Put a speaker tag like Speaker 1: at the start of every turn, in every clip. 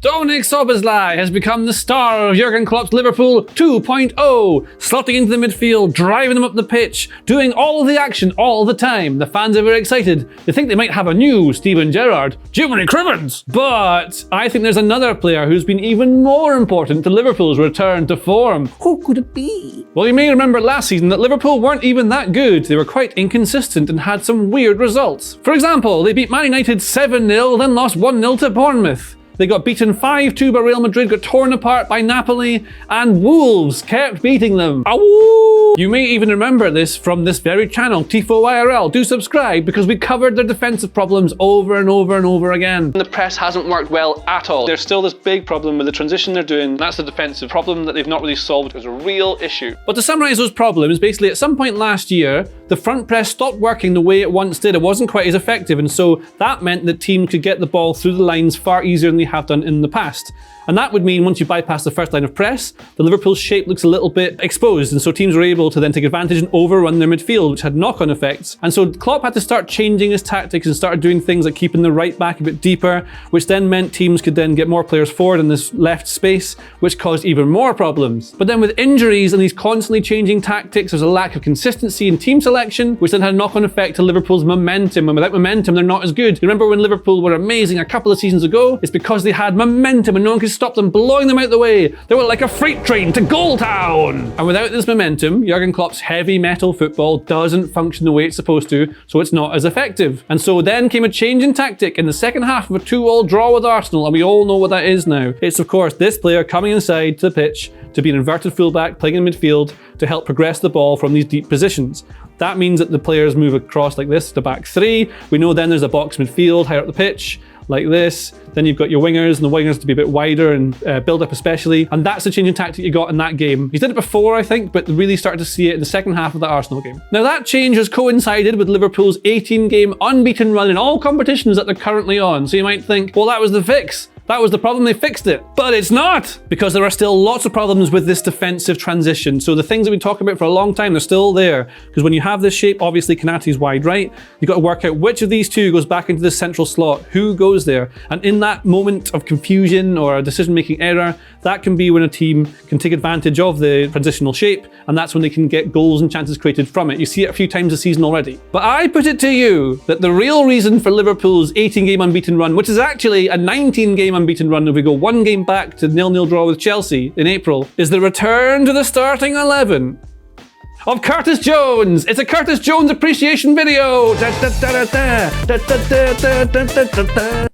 Speaker 1: Dominik Szoboszlai has become the star of Jurgen Klopp's Liverpool 2.0, slotting into the midfield, driving them up the pitch, doing all of the action all the time. The fans are very excited. They think they might have a new Steven Gerrard, Jiminy Crimmins. But I think there's another player who's been even more important to Liverpool's return to form. Who could it be? Well, you may remember last season that Liverpool weren't even that good. They were quite inconsistent and had some weird results. For example, they beat Man United 7-0, then lost 1-0 to Bournemouth. They got beaten 5-2 by Real Madrid, got torn apart by Napoli, and Wolves kept beating them. Awoo! You may even remember this from this very channel, Tifo IRL. Do subscribe because we covered their defensive problems over and over and over again. The press hasn't worked well at all. There's still this big problem with the transition they're doing. That's the defensive problem that they've not really solved. It's a real issue. But to summarize those problems, basically at some point last year, the front press stopped working the way it once did. It wasn't quite as effective, and so that meant that teams could get the ball through the lines far easier than they have done in the past. And that would mean once you bypass the first line of press, the Liverpool shape looks a little bit exposed, and so teams were able to then take advantage and overrun their midfield, which had knock-on effects. And so Klopp had to start changing his tactics and started doing things like keeping the right back a bit deeper, which then meant teams could then get more players forward in this left space, which caused even more problems. But then with injuries and these constantly changing tactics, there's a lack of consistency in team selection, which then had a knock-on effect to Liverpool's momentum. And without momentum, they're not as good. You remember when Liverpool were amazing a couple of seasons ago? It's because they had momentum and no one could stop them, blowing them out the way. They were like a freight train to Goal Town. And without this momentum, Jurgen Klopp's heavy metal football doesn't function the way it's supposed to, so it's not as effective. And so then came a change in tactic in the second half of a 2-2 draw with Arsenal, and we all know what that is now. It's of course this player coming inside to the pitch to be an inverted fullback, playing in midfield to help progress the ball from these deep positions. That means that the players move across like this to back three. We know then there's a box midfield higher up the pitch, like this. Then you've got your wingers, and the wingers to be a bit wider and build up especially. And that's the change in tactic you got in that game. He did it before, I think, but really started to see it in the second half of the Arsenal game. Now that change has coincided with Liverpool's 18-game unbeaten run in all competitions that they're currently on. So you might think, well, that was the fix. That was the problem, they fixed it. But it's not, because there are still lots of problems with this defensive transition. So the things that we talked about for a long time, they're still there. Because when you have this shape, obviously Konaté's wide right, you've got to work out which of these two goes back into the central slot, who goes there. And in that moment of confusion or a decision-making error, that can be when a team can take advantage of the transitional shape, and that's when they can get goals and chances created from it. You see it a few times this season already. But I put it to you that the real reason for Liverpool's 18-game unbeaten run, which is actually a 19-game unbeaten run if we go one game back to 0-0 draw with Chelsea in April, is the return to the starting 11 of Curtis Jones. It's a Curtis Jones appreciation video.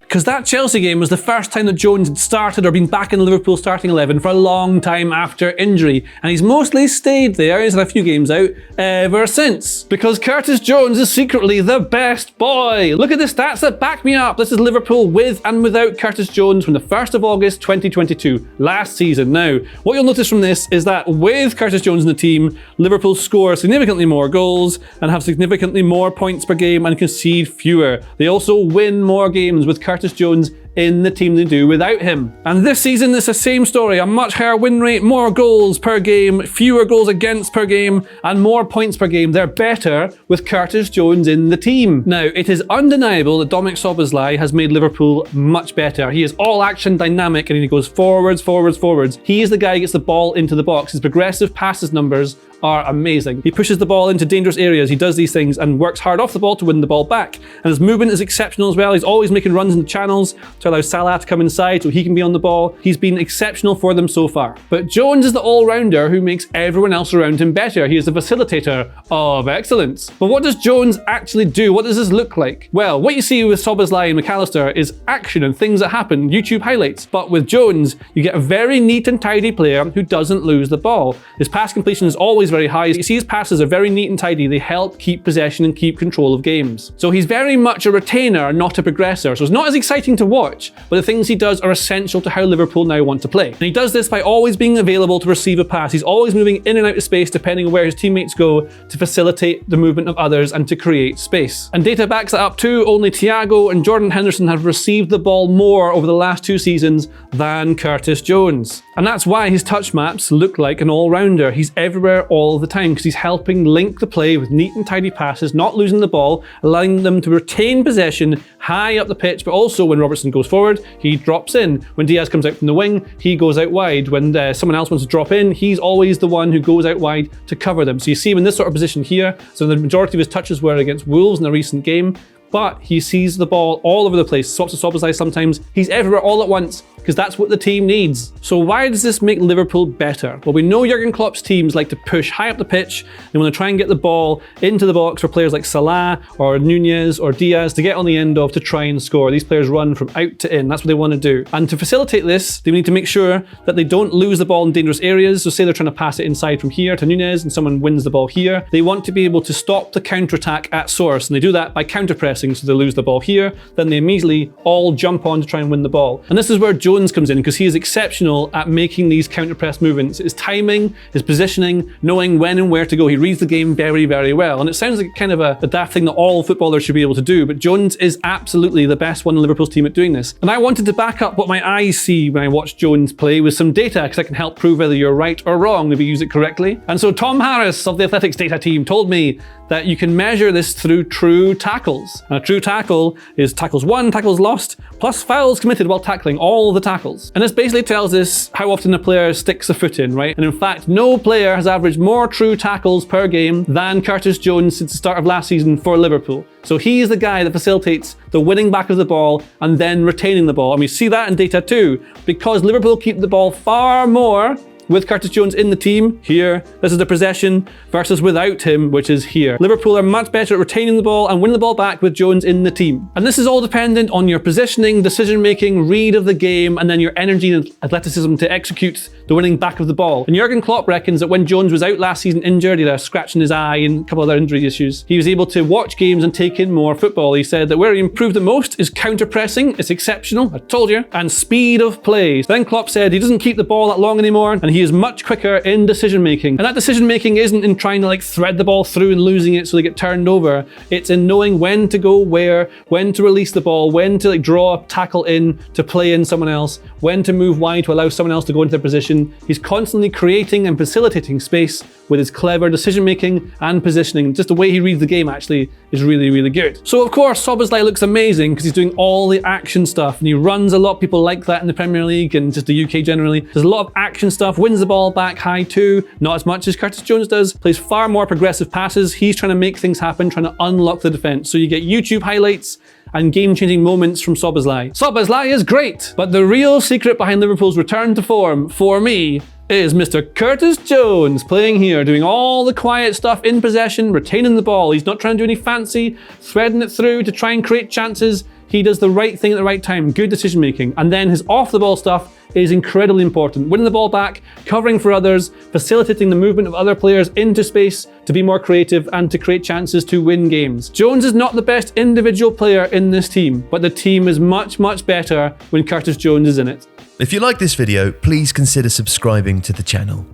Speaker 1: Because that Chelsea game was the first time that Jones had started or been back in the Liverpool starting 11 for a long time after injury. And he's mostly stayed there, he's had a few games out, ever since. Because Curtis Jones is secretly the best boy. Look at the stats that back me up. This is Liverpool with and without Curtis Jones from the 1st of August 2022, last season. Now, what you'll notice from this is that with Curtis Jones in the team, Liverpool score significantly more goals and have significantly more points per game and concede fewer. They also win more games with Curtis Jones in the team they do without him. And this season it's the same story, a much higher win rate, more goals per game, fewer goals against per game, and more points per game. They're better with Curtis Jones in the team. Now, it is undeniable that Dominik Szoboszlai has made Liverpool much better. He is all action dynamic and he goes forwards, forwards, forwards. He is the guy who gets the ball into the box. His progressive passes numbers are amazing. He pushes the ball into dangerous areas, he does these things and works hard off the ball to win the ball back. And his movement is exceptional as well. He's always making runs into channels to allow Salah to come inside so he can be on the ball. He's been exceptional for them so far. But Jones is the all-rounder who makes everyone else around him better. He is the facilitator of excellence. But what does Jones actually do? What does this look like? Well, what you see with Szoboszlai and Mac Allister is action and things that happen, YouTube highlights. But with Jones, you get a very neat and tidy player who doesn't lose the ball. His pass completion is always very high. You see his passes are very neat and tidy. They help keep possession and keep control of games. So he's very much a retainer, not a progressor. So it's not as exciting to watch, but the things he does are essential to how Liverpool now want to play. And he does this by always being available to receive a pass. He's always moving in and out of space depending on where his teammates go to facilitate the movement of others and to create space. And data backs that up too. Only Thiago and Jordan Henderson have received the ball more over the last 2 seasons than Curtis Jones. And that's why his touch maps look like an all-rounder. He's everywhere all the time because he's helping link the play with neat and tidy passes, not losing the ball, allowing them to retain possession high up the pitch, but also when Robertson goes forward, he drops in. When Diaz comes out from the wing, he goes out wide. When someone else wants to drop in, he's always the one who goes out wide to cover them. So you see him in this sort of position here. So the majority of his touches were against Wolves in a recent game, but he sees the ball all over the place, swaps to Szoboszlai sometimes. He's everywhere all at once because that's what the team needs. So why does this make Liverpool better? Well, we know Jurgen Klopp's teams like to push high up the pitch. They want to try and get the ball into the box for players like Salah or Nunez or Diaz to get on the end of to try and score. These players run from out to in. That's what they want to do. And to facilitate this, they need to make sure that they don't lose the ball in dangerous areas. So say they're trying to pass it inside from here to Nunez and someone wins the ball here. They want to be able to stop the counter-attack at source, and they do that by counter-pressing. So they lose the ball here, then they immediately all jump on to try and win the ball. And this is where Jones comes in because he is exceptional at making these counter-press movements. His timing, his positioning, knowing when and where to go. He reads the game very, very well. And it sounds like kind of a daft thing that all footballers should be able to do, but Jones is absolutely the best one in Liverpool's team at doing this. And I wanted to back up what my eyes see when I watch Jones play with some data because I can help prove whether you're right or wrong if you use it correctly. And so Tom Harris of the Athletics data team told me that you can measure this through true tackles. And a true tackle is tackles won, tackles lost, plus fouls committed while tackling, all the tackles. And this basically tells us how often a player sticks a foot in, right? And in fact, no player has averaged more true tackles per game than Curtis Jones since the start of last season for Liverpool. So he's the guy that facilitates the winning back of the ball and then retaining the ball. And we see that in data too, because Liverpool keep the ball far more with Curtis Jones in the team, here, this is the possession, versus without him, which is here. Liverpool are much better at retaining the ball and winning the ball back with Jones in the team. And this is all dependent on your positioning, decision-making, read of the game, and then your energy and athleticism to execute the winning back of the ball. And Jurgen Klopp reckons that when Jones was out last season injured, he had a scratch in his eye and a couple other injury issues, he was able to watch games and take in more football. He said that where he improved the most is counter-pressing, it's exceptional, I told you, and speed of play. Then Klopp said he doesn't keep the ball that long anymore, and he is much quicker in decision-making. And that decision-making isn't in trying to thread the ball through and losing it so they get turned over. It's in knowing when to go where, when to release the ball, when to draw a tackle in to play in someone else, when to move wide to allow someone else to go into their position. He's constantly creating and facilitating space with his clever decision-making and positioning. Just the way he reads the game actually is really, really good. So of course, Szoboszlai looks amazing because he's doing all the action stuff and he runs a lot. People like that in the Premier League and just the UK generally. There's a lot of action stuff, wins the ball back high too, not as much as Curtis Jones does, plays far more progressive passes. He's trying to make things happen, trying to unlock the defense. So you get YouTube highlights and game-changing moments from Szoboszlai. Szoboszlai is great, but the real secret behind Liverpool's return to form, for me, is Mr. Curtis Jones playing here, doing all the quiet stuff in possession, retaining the ball. He's not trying to do any fancy, threading it through to try and create chances. He does the right thing at the right time, good decision making. And then his off-the-ball stuff is incredibly important. Winning the ball back, covering for others, facilitating the movement of other players into space to be more creative and to create chances to win games. Jones is not the best individual player in this team, but the team is much, much better when Curtis Jones is in it.
Speaker 2: If you like this video, please consider subscribing to the channel.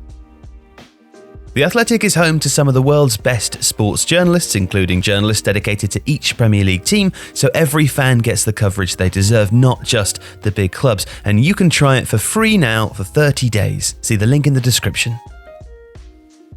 Speaker 2: The Athletic is home to some of the world's best sports journalists, including journalists dedicated to each Premier League team, so every fan gets the coverage they deserve, not just the big clubs. And you can try it for free now for 30 days. See the link in the description.